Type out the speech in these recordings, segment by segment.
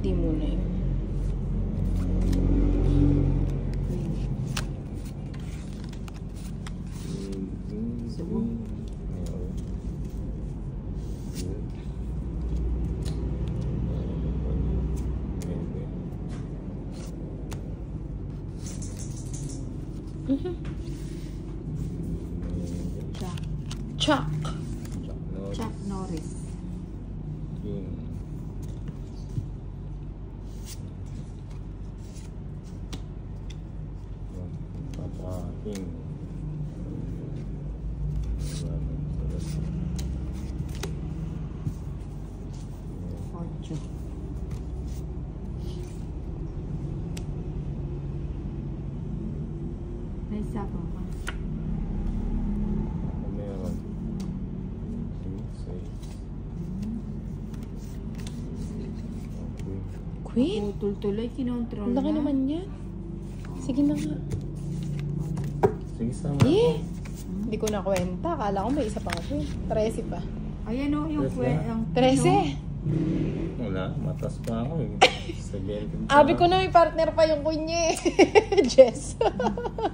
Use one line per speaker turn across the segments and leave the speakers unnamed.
40 muna yun. Chuck Norris. May isa pa ba?
Meron.
Queen?
Tuloy-tuloy, kinontrol
Laki
na.
naman yan. Sige na nga.
Sige, sama
Eh! Hindi ko na kwenta. Akala ko may isa pang queen. 13 pa.
Ayan o, yung
13?
Wala, matas pa ako eh. 17.
Abi ko na may partner pa yung queen niya eh. Jess.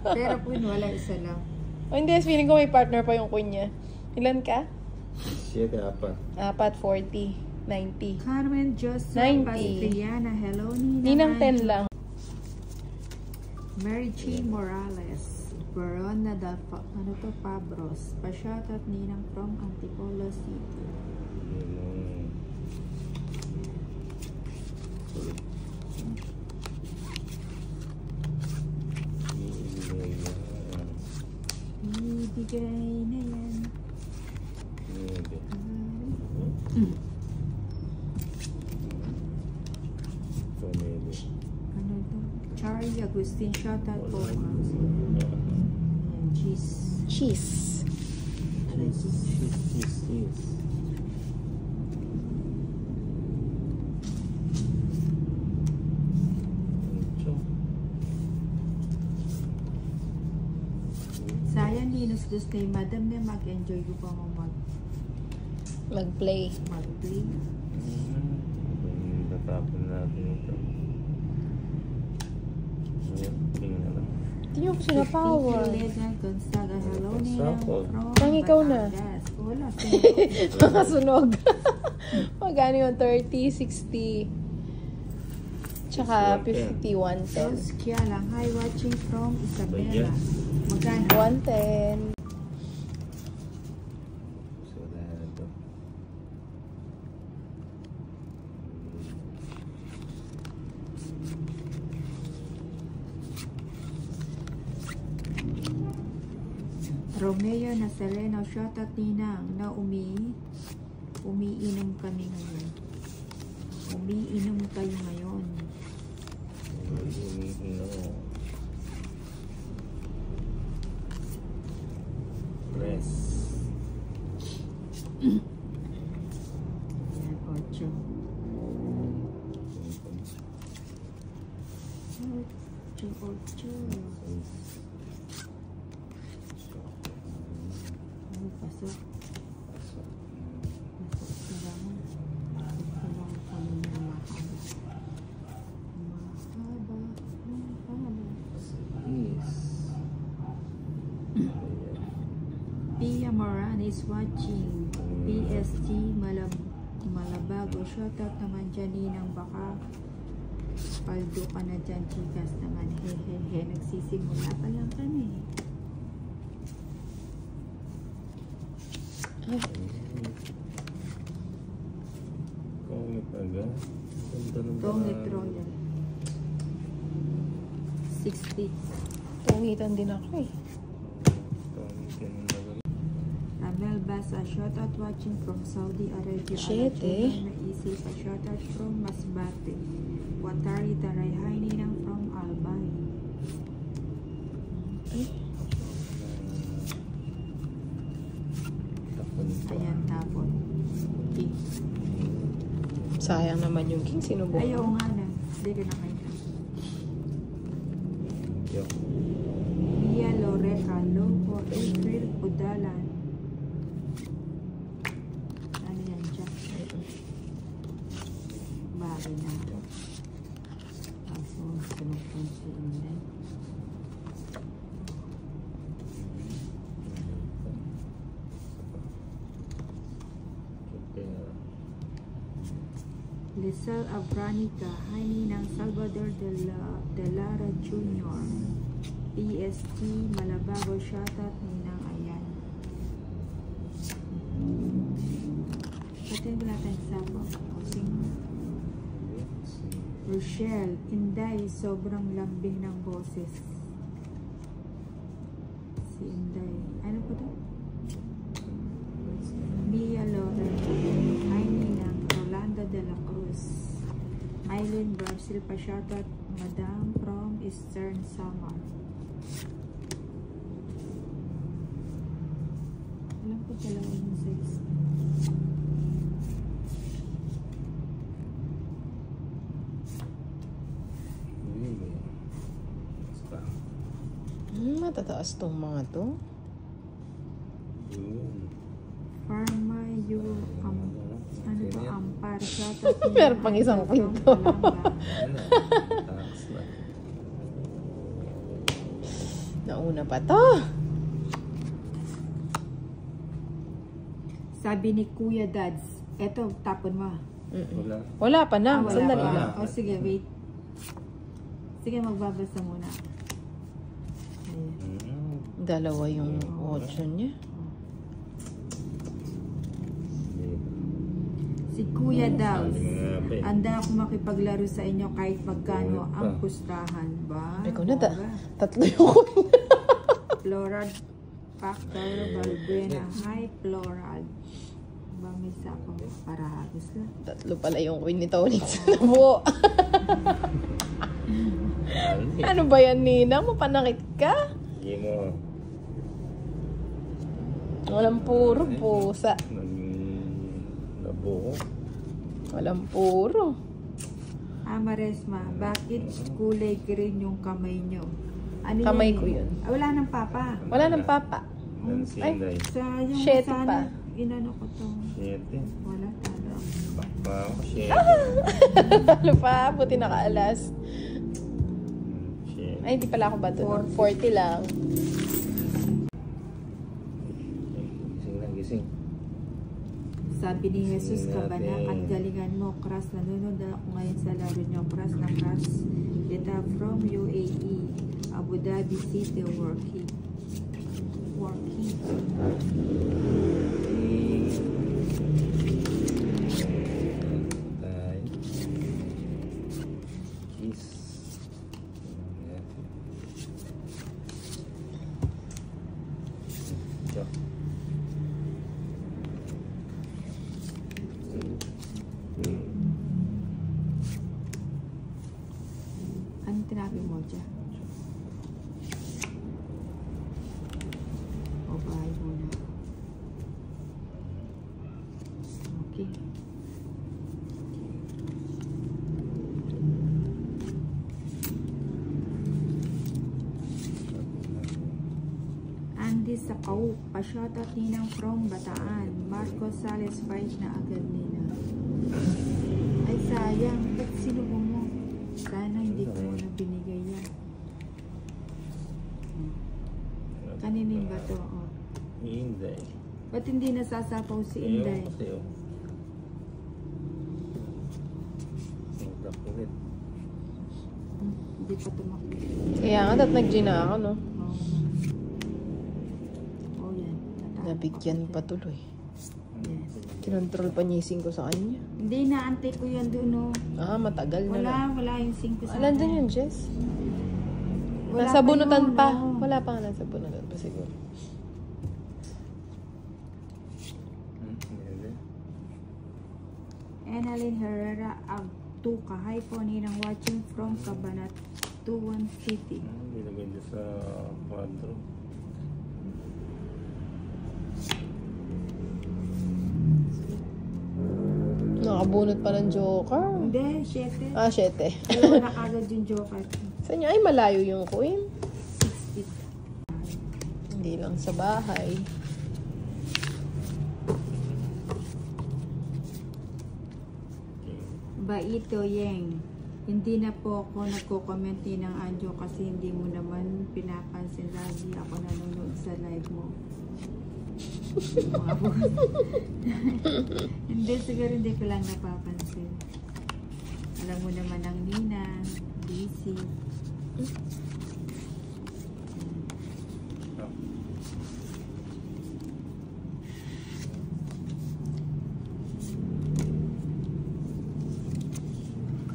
Pero queen, wala isa lang.
Oh, hindi, feeling ko may partner pa yung queen niya. Ilan ka?
7, 4.
4, 40, 90.
Carmen Joseph
90.
Pastriana, hello Nina.
Ninang 10 lang.
Mary G. Morales, Verona Pabros, pa-shoutout Ninang from Antipolo City. Ibigay na yan. Ano to? Charlie Agustin, shoutout po. Cheese.
Cheese.
Sayang Linus Gusto Madam na mag-enjoy ko pa mo
Mag-play.
mag-play.
Natapon natin ito. Tingnan lang.
Hindi nyo ko sila power.
Gonzaga, hello Nina.
Pang ikaw na.
Wala.
Mga sunog. Magkano yung 30, 60. Tsaka 50, 110.
Rose Kia lang. Hi, watching from Isabela. Magkano?
110.
So, dahil ito.
Romeo na Selena, shoutout Ninang na umiinom kami ngayon. Umiinom kayo ngayon.
Press.
Ayan, 8. 8. Ay, pasok. Pasok sila mo. Kailangan kami ng mahaba. Pia Moran is watching. PSG Malabago. Shoutout naman dyan Ninang, baka paldo ka na dyan, chikas naman. Hehehe, nagsisimula pa lang kami.
Kongit agad.
Kongit Royal. 60.
Tungitan din ako eh.
Ramel Basa, shoutout watching from Saudi Arabia.
Shit eh.
Naisip pa, shoutout from Masbate. Watari Tarayhay Ninang from Albay. Ayan, tapon. King.
Sayang naman yung king. Sinubo.
Ayaw nga na. Hindi ka na kayo. Mia Loreca, Loco, April, Udalan. Ano yan, Jack? Bagay na. Sunod-sunod si Inday. Lizelle Abranica, Hani ng Salvador de Lara Jr. PST, Malabago, shoutout Ninang Ayan. Pati wala tayong sabaw. Rochelle, Inday, sobrang lambing ng boses. Si Inday. Ano po to? Mia Loren, Hani ng Rolando de la Cruz. Eileen Brazil pa shoutout Madam from Eastern Samar. Alam ko dalawa yung sex.
Matataas tong mga to.
Pharma you ano ba ampar shoutout.
Meron pang isang pinto. Nauna pa to.
Sabi ni Kuya Dads, eto tapon mo.
Wala pa na.
Wala
Sandali
pa.
lang.
O sige, wait. Sige, magbabasa muna.
Dalawa yung option niya.
Si Kuya Dads, anda ako makipaglaro sa inyo kahit magkano ang pustahan ba?
Ay, kung na
Bongga.
tatlo yung coin.
Floral Factor Balbuena. Hi, Floral. Ba, may sakong para hagos lang.
Tatlo pala yung coin ni Tony sa nabuo. Ano ba yan, Nina? Mapanakit ka?
Hindi mo.
Walang puro pusa.
Nabuo.
Walang puro.
Maresma, bakit kulay green yung kamay nyo? Ano
Kamay
yan
ko
eh?
yun.
Wala nang papa.
Wala ng papa. Ay,
Sayang,
Siyete
sana
pa.
inano ko to.
7.
Wala talo.
Bakpa ako 7.
Ano pa? Buti nakaalas.
7.
Ay, hindi pala ako ba doon? 40 lang.
Gising lang, gising.
Sabi ni Jesus
Gising
Cabanak,
natin.
ang galingan mo, Crush. Nanonood ako ngayon sa laro nyo, Crush na Crush. Kita from UAE, Abu Dhabi City, working.
Tay. Kiss. Ito.
Ano tinabi mo dyan? O bahay muna. Okay. Andy Sakau, pa-shoutout ninang from Bataan. Marco Sales 5 na agad nila. Ay sayang, ba't sinubo mo? Sana hindi ko na binigay yan. Kaninin ba to? Oh.
Inday.
Ba't hindi nasasapaw si
Ayaw
Inday?
kasi, oh. Ang kulit.
Hindi pa tumakbo.
Kaya nga, nag-gin na ako, no?
Oo. Oh, yan. Tatapos
Nabigyan
ako
pa
dyan.
tuloy.
Yes.
Kinontrol pa niya yung 5 sa kanya.
Hindi, naantay ko yan doon, no?
Ah, matagal na lang.
Wala yung 5 sa
Alam din
akin.
yun, Jess.
Wala
Nasa
pa
bunutan
yun,
pa.
no?
Wala pa nga nasa bunutan pa siguro.
Annalyn Herrera Agtuca. Hi po, ninang watching from Cabanatuan City.
Nilagay niya sa kwadro.
Nakabunot pa ng joker.
Hindi, 7.
Ah, 7.
Dalawa na kagad yung joker.
Sa inyo ay malayo yung coin.
6 feet.
Hindi lang sa bahay.
Baito Yeng. Hindi na po ako nagko-comment ng Anjo kasi hindi mo naman pinapansin lagi ako nanonood sa live mo. Mga po- Hindi, siguro hindi ko lang napapansin. Alam mo naman ang Nina, busy.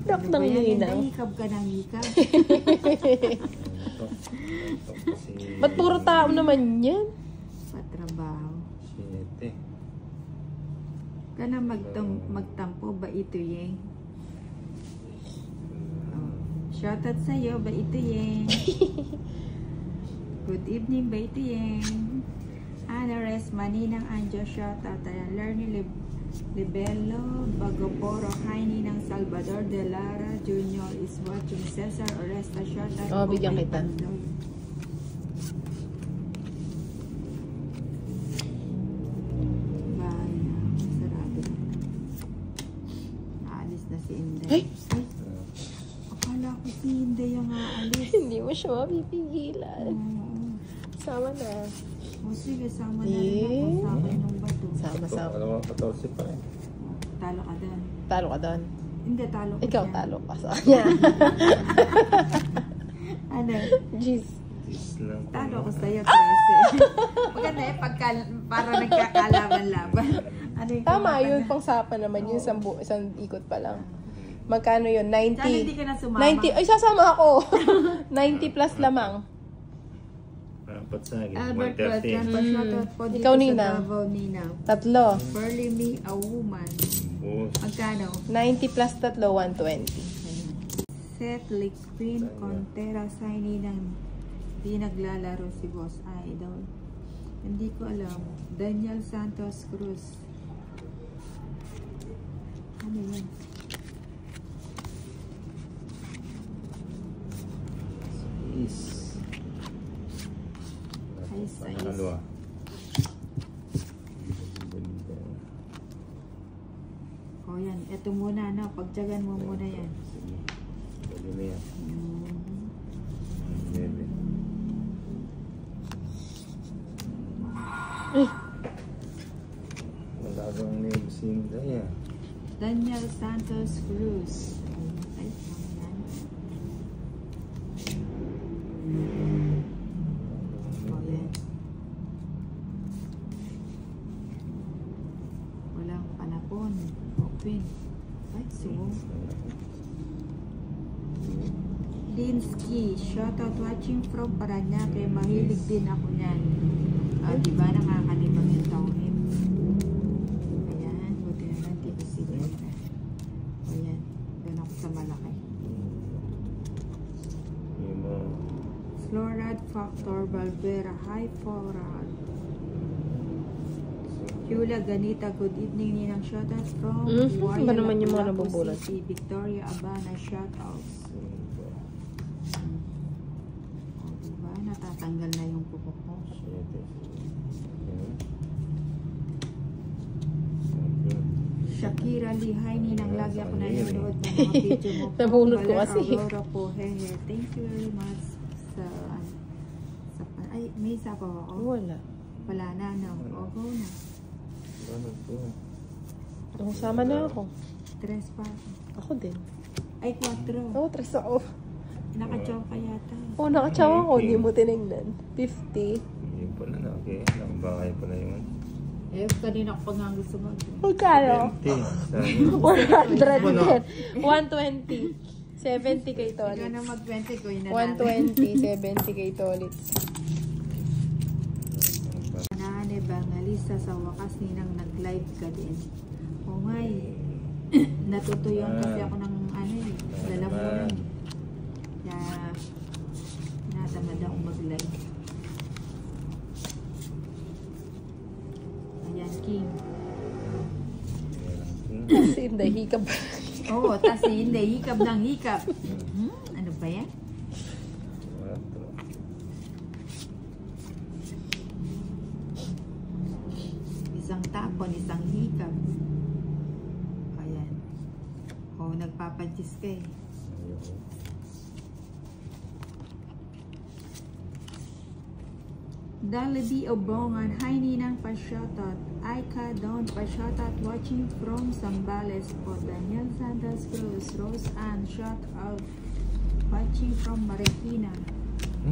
Dak ng ninang.
Hikab ka ng hikab.
Ba't puro tao naman yan?
Patrabaho.
Siyete.
Ka na magtampo ba ito yung? Shoutout sa'yo ba ito yung? Good evening ba ito yung? Anares Maninang Anjo, shoutout. Lerny Libello Bagoporo, hi Ninang Salvador de Lara Jr. is watching. Cesar Oresta, shoutout.
Oh, bigyan kita.
Bahay na. Sarado na. Naalis na si Inday.
Ay!
Akala ko si Inday yung aalis.
Hindi mo siya mapipigilan. Sama na.
O sige, sama na rin ako sa akin ng bato.
Sama.
Alam mo, 14 pa eh.
Talo ka doon.
Talo ka doon.
Hindi, talo ko
Ikaw
dyan.
talo ka sa kanya.
Ano?
Jeez.
10 lang.
Talo ko sa'yo, 13. Maganda eh, para nagkakalaban-laban. Ano yung
Tama
kumata
yun,
na?
pang-sapa naman yun, isang ikot pa lang. Magkano yun? 90.
Sana hindi ka na sumama.
90. Ay, sasama ako. 90 plus lamang.
Apat sa akin.
Albert
130.
Bertrand, pa-shoutout po dito
Ikaw,
sa
Nina.
Davao, Nina.
Tatlo.
Burly me, a woman.
Boss.
Magkano?
90 plus tatlo, 120.
Seth Liquin Contreras, ay Ninang. Di naglalaro si Boss Idol. Hindi ko alam. Daniel Santos Cruz. Ano yan?
Is.
Ay, size.
Dalawa.
O yan, ito muna na. Pagtyagan mo muna yan.
Sige. Pwede na yan.
Mhm.
Bebe. Wala bang name sinda yan.
Daniel Santos Cruz. Ay, yan. O yan. Walang panapon. Open. Ay, sumo. Linsky, shoutout watching from Paranaque. Mahilig din ako niyan. Diba nakakalibang yung tawin? Ayan, buti na lang di ko sinira. Ayan, doon ako sa malaki.
Yung mga
Florad Factor Valvera, hi Florad. Yula Ganita, good evening Ninang, shoutouts from
Iba naman yung mga
Lapu-Lapu
nabubulat.
City. Victoria Abana, shoutouts.
sinda.
O, diba, natatanggal na yung kuko ko.
Siyete. Okay.
Shakira Lee, hi Ninang, lagi ako nanonood ng mga video mo.
Nabunot ko
Valer
kasi.
Aurora po, hehe. Thank you very much sa ay, may isa pa ako.
Wala.
Wala na, no? O, go na.
Ano to?
Oh, sama na ako.
3 pa ako.
Ako din.
Ay, 4.
Oh, 3 ako.
Naka-chow ka yata.
Oh, nakatsawa ko. Hindi mo tinignan. 50.
Hindi pa na. Okay. Nakabahay pa na yun.
Eh, kanina ko pa nga gusto mag.
Magkano?
20.
100. 120. 70 kay
Ikaw
Tolit.
na mag-20 ko, yun na natin.
120. 70 kay Tolit.
Nane Bangalisa, sa wakas Ninang nag-live ka din. O nga eh. Natutuyong kasi ako ng ano eh. Lalamunan. Kaya natamad akong mag-live. Ayan, King.
Kasi hindi, hikab.
Oo, tas hindi. Hikab ng hikab. Ano ba yan? Isang tapon, isang hikab. Ayan. O, nagpapadjis ka eh. Dalabi Obongan, hi Ninang pa-shoutout. Aika Don pa-shoutout watching from Zambales po. Daniel Santos Cruz, Rose Ann, shoutout watching from Marikina.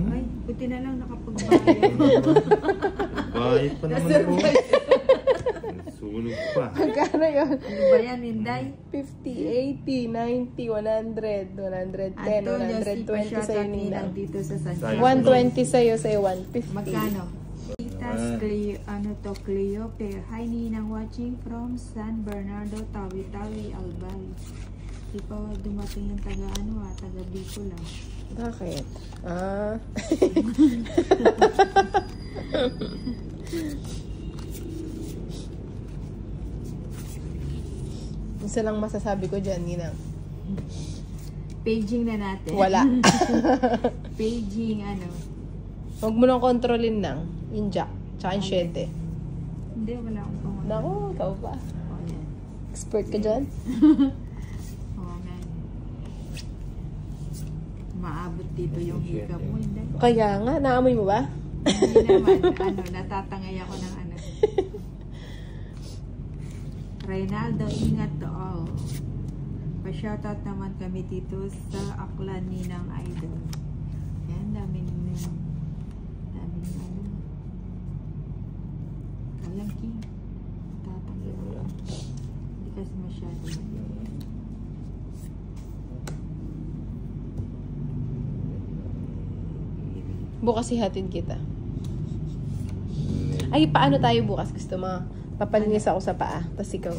Ay, buti na lang nakapagbayad.
Bayad pa naman po. Sunog pa.
Magkano yun?
Ano ba yan, Inday?
50, 80, 90, 100, 110, 120 sa'yo
Ninang
Ninang.
dito sa San
Sa'yo.
120 sa'yo, 150.
Magkano? Titas Cleo, Cleope. Hi Ninang, watching from San Bernardo, Tawi-Tawi, Albay. Di pa dumating yung taga taga Bicol lang.
Bakit? Isa lang masasabi ko dyan, Ninang.
Paging na natin.
Wala.
Paging
Huwag mo nang kontrolin ng yung jack, tsaka yung 7.
Hindi, wala akong pangalan.
Naku, ikaw pa.
Oh, yan.
Expert ka dyan?
Oo nga. Maabot dito yung hika mo, hindi.
Kaya nga, naamoy mo ba?
Hindi naman, natatangay ako ng Reynaldo, ingat to all. Pa-shoutout naman kami dito sa Aklan Ninang Idol. Yan, daming kalangking. Tatangay ako. Hindi kasi masyado.
Bukas ihatid kita. Ay, paano tayo bukas? Gusto mo? Papalinis ako sa paa. Tapos ikaw.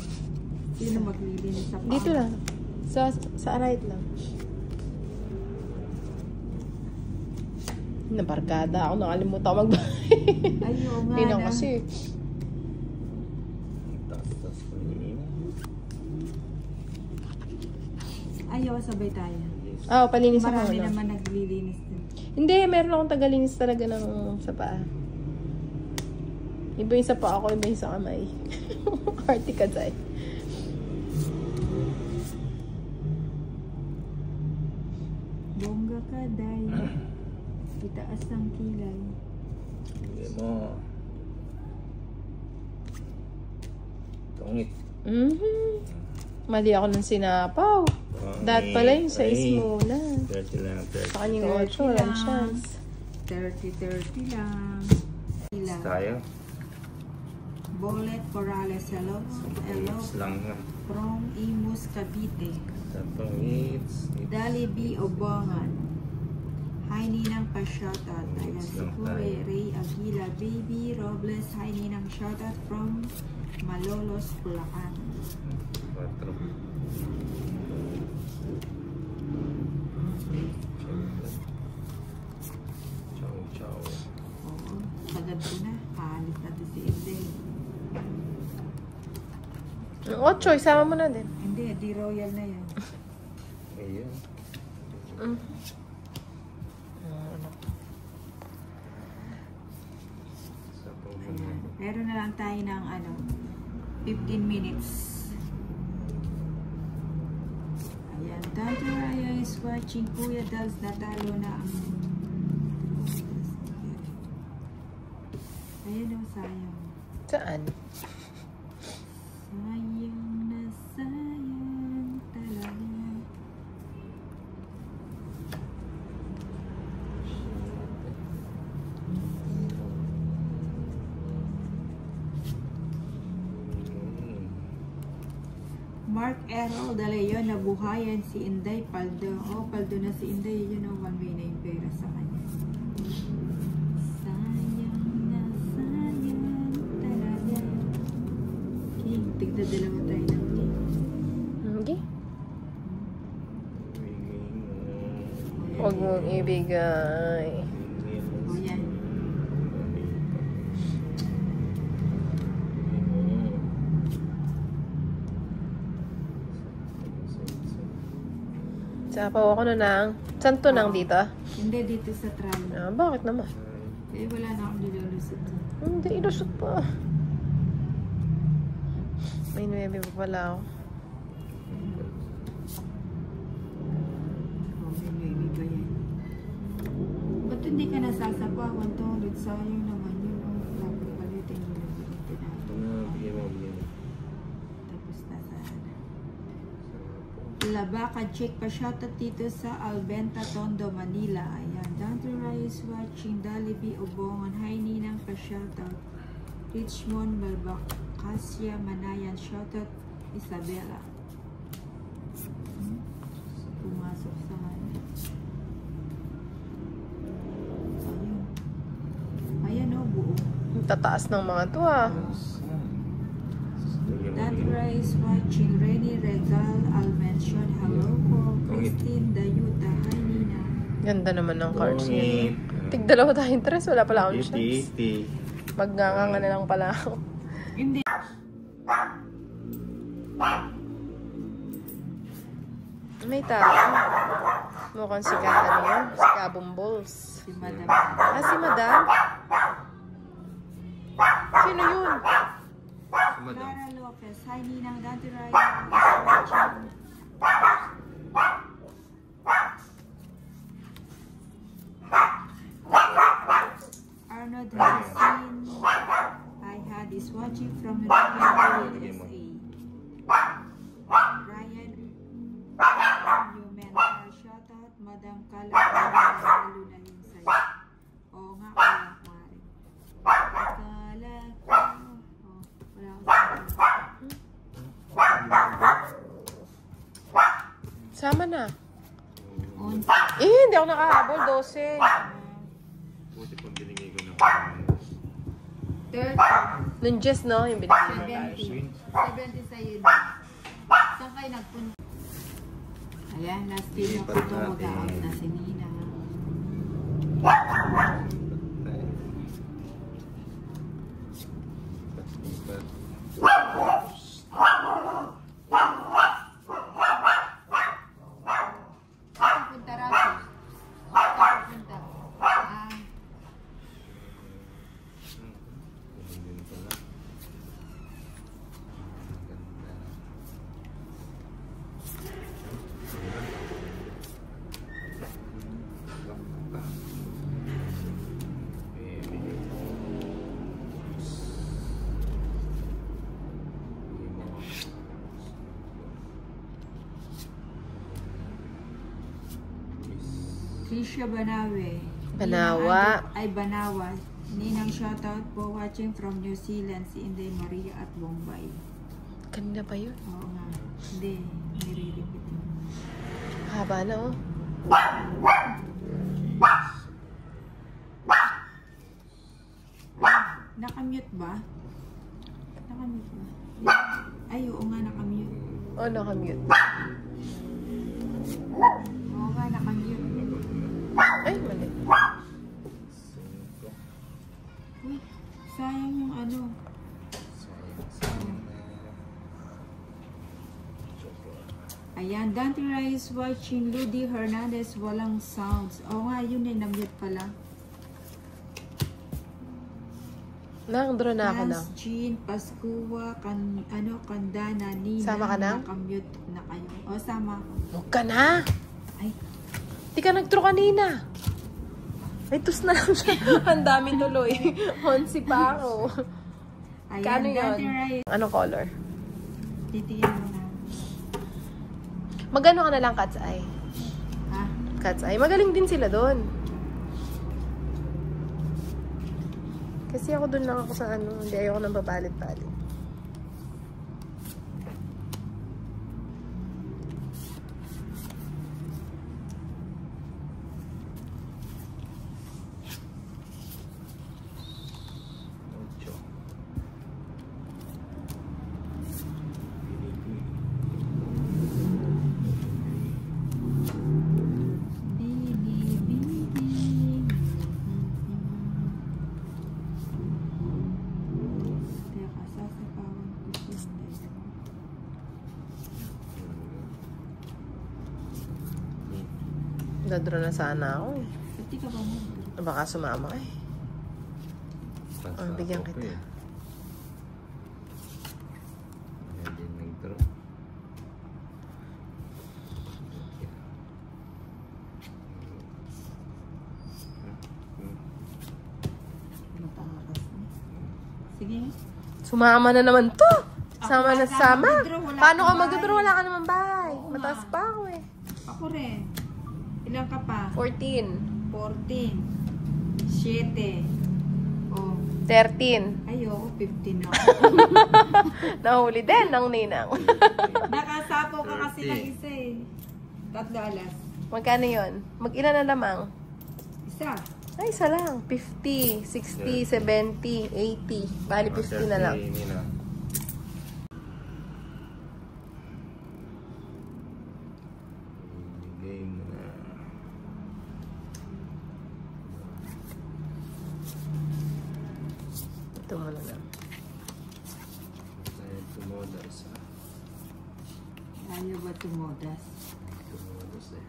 Sino maglilinis sa paa?
Dito lang. Sa right lang. Nabarkada ako. Nakalimutan ako magbahay.
Ayaw nga
Hindi na
na.
kasi.
Tas pa rin.
Ayaw, sabay tayo.
Palinis ako.
Marami
ano.
naman naglilinis din.
Hindi, meron akong tagalinis talaga ng sa paa. Iba yung sa paa ko, iba yung sa kamay. Arty ka dyan.
Bongga ka, day. Itaas ang kilay.
Hindi mo. Tungit.
Mali ako ng sinapaw. Dapat pala yung size muna.
30 lang, 30.
Sa kanyang 8, walang chance.
30 lang. Ilang.
Tayo.
Bolet Corrales, hello. Hello.
It's lang nga.
From Imus, Cavite.
Tapos it's
Dali B. Obongan. Hi Ninang pa-shoutout. Ayan si Kuya Ray Aguila. Baby Robles. Hi Ninang, shoutout from Malolos, Bulacan.
4. Ciao.
Oo, sagad ko na. Paalis natin si Eden.
8, isama mo na din.
Hindi, di royal na yan.
Ayun. Sa pagkakas.
Meron na lang tayo ng 15 minutes. Ayan, Tante Raya is watching. Kuya Dals, natalo na ang... Ayan o, sayang.
Saan?
Sayang na sayang talaga. Mark Errol de Leon, nabuhayan si Inday Paldo. Paldo na si Inday. Yun ang one way na yung pera sa kanya. Sayang na sayang talaga. Okay, tigda-dalawa tayo ng tea.
Okay. Huwag mong ibigay.
O yan.
Sapaw ako na nang. Saan to nang dito?
Hindi, dito sa trial.
Bakit naman?
Wala na akong nilulusot.
Hindi, ilusot pa. May 9 pa pala ako.
ba yan? Ba't hindi ka nasasapawan to? Ulit sayang naman yun. Dapat palitin mo lang dito na.
Bigyan mo.
Tapos na sana. Labaka check pa shoutout dito sa Albenta, Tondo, Manila. Ayan. Dante Rice watching. Dalibi, Ubongan. Hi, Ninang pa shoutout. Richmond, Balbacasya, Manayan. Shoutout, Isabela. Pumasok sa ano. Ayan o, buo.
Tataas ng mga to ah.
That Rice watching. Renny Regal, I'll mention. Hello po. Christine Dayuta. Hi, Nina.
Ganda naman ng cards niya. Tigdalawa tayong tres. Wala pala akong chance. Magnganganga na lang pala ako.
Hindi.
May tao. Mukhang si ano yun? Si Kabumbols.
Si Madam.
Ah, si Madam? Sino yun?
Clara Lopez. Hi, Ninang. Dante Rice watching. Arnold Hussein. I had is watching from Ryan, USA. Ryan Newman. Shoutout, Madam Kala. Lalo na yun sa'yo. Oo nga, kaya ko nga rin. Kala ko. Oh, wala ko.
Sama na.
On.
Hindi ako nakahabol. 12.
Buti pang binigay ko ng
30.
Nung Jess, no? Yung binigay mo.
70. 70 sa'yo. Saan kayo nagpunta? Ayan, last day ako ito. Mag-out na si Nina. Punta raso. Punta. Trisha Banawe.
Banawa.
Ay, Banawa. Ninang shoutout po watching from New Zealand, si Inday Maria at Bombay.
Kanina pa yun.
Oo nga. Hindi, nire-repeat mo.
Haba na, oh.
Nakamute ba? Nakamute ba? Ay, oo nga, nakamute.
Oh, nakamute.
Oo nga, nakamute.
Ay, mali.
Uy, sayang yung ano. Ayan, Dante Rice watching. Ludi Hernandez, walang sounds. Oo nga, yun eh, na-mute pala.
Nang-draw na ako na.
Hans, Jean, Pascua, Kandana, Nina.
Sama ka na?
Nakamute na kayo. O, sama.
Huwag ka na.
Ay,
Di ka nag-draw kanina. Ay, tus na lang siya. Ang dami tuloy. 11 pa ako.
ayan,
Kano yun?
Dante Rice.
Anong color?
Titingin mo na.
Magano ka na lang, Cat's Eye.
Ha?
Cat's Eye. Magaling din sila doon. Kasi ako doon lang ako sa ano. Hindi ayoko nang babalit-balit. Dadro na sana ako eh.
Pati ka ba mo?
Baka sumama eh. Bigyan kita.
Ayan din nag-draw.
Sige.
Sumama na naman to. Sama na sama.
mag-withdraw, wala
Paano ka
akong
mag-withdraw?
bahay.
Wala ka naman bahay.
Oo
Mataas
nga.
pa ako eh.
Ako rin. Ilan ka pa?
14.
14. 7. Oh.
13.
Ayoko, 15 ako.
Nahuli din ng ninang.
Nakasapo ka kasi ng isa eh. $3.
Magkano yun? Mag-ilan na lamang?
Isa.
Ay, isa lang. 50, 60, 70, 80. Bali, 50 na lang.
Game na.
Ito muna lang.
Saya tumoda isa.
Ayaw ba tumodas?
Tumoda siya.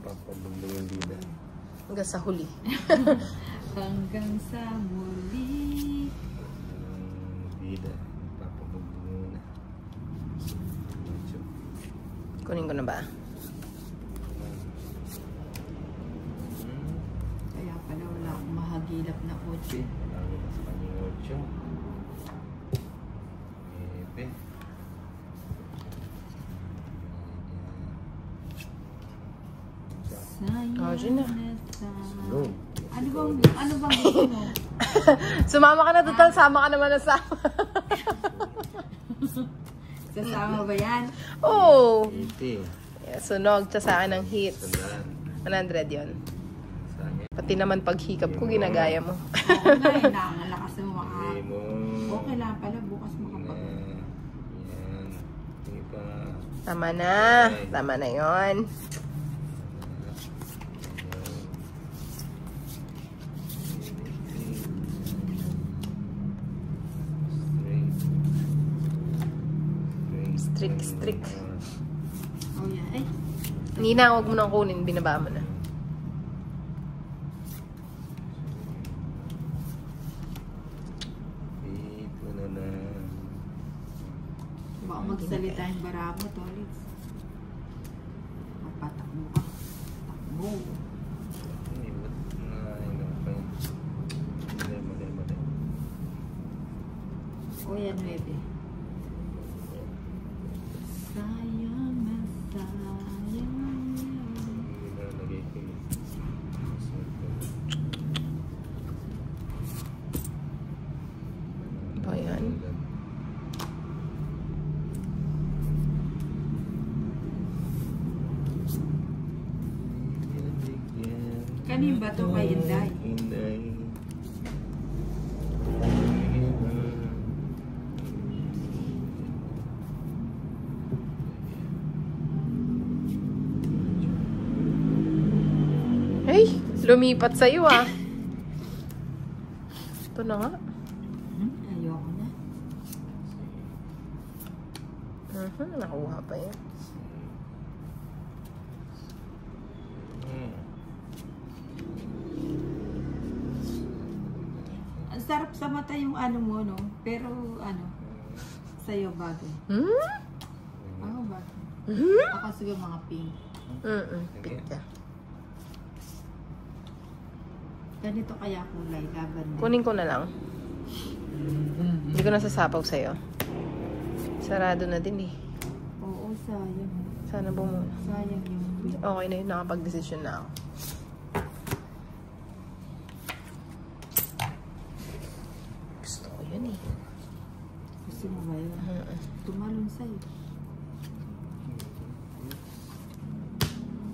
Papabulong yung bida.
Hanggang sa huli.
Hanggang sa muli.
Bida. Papabulong na.
Kunin ko na ba?
Kaya pala wala akong mahagilap na 8.
Lagi na sa kanyang 8. Ebe.
Oh, dyan na.
Go.
Ano bang gusto mo?
Sumama ka na total. Sama ka naman na sama.
Sasama ba yan?
Oh!
80.
Yeah, sunog siya sa akin ng hits. 100 yun. Pati naman paghikap ko, ginagaya mo.
Oo nga eh, nakakalakas mo mga...
Hindi mo.
Okay lang pala, bukas makapag...
Yan. Hindi pa.
Tama na. Tama na yun. Strict.
Oh yan, ay.
Nina, huwag mo nang kunin. Binaba mo na.
Dito na lang.
Baka magsalita yung baramo, Tolits. Mapatakbo ka. Takbo.
Ay, ba't na pa yun? Mali.
O yan, 9. Sayang na sayang.
Nilalagay ko yun.
Ba yan?
Kanin ba to kay Inday?
Inday.
Ay, lumipat sa'yo ah. Ito na nga.
Ayoko na.
Nakuha pa yan.
Ang sarap sa mata yung ano mo, no? Pero ano, sa'yo bagay. Ako bagay. Ako siguro mga pink.
Pink ka.
Ganito kaya kulay, laban na.
Kunin ko na lang. Hindi ko nasasapaw sa'yo. Sarado na din eh.
Oo, sayang.
Sana bumuna.
Sayang yung...
Okay na yun, nakapag-desisyon na ako. Gusto ko yun eh.
Gusto mo ba yun? Tumalon sa'yo.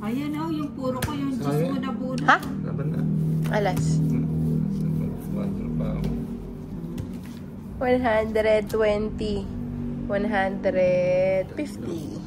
Ayan oh, yung puro ko yung juice mo na buna.
Ha?
Laban na.
Alas.
4 pa ako.
120. 150.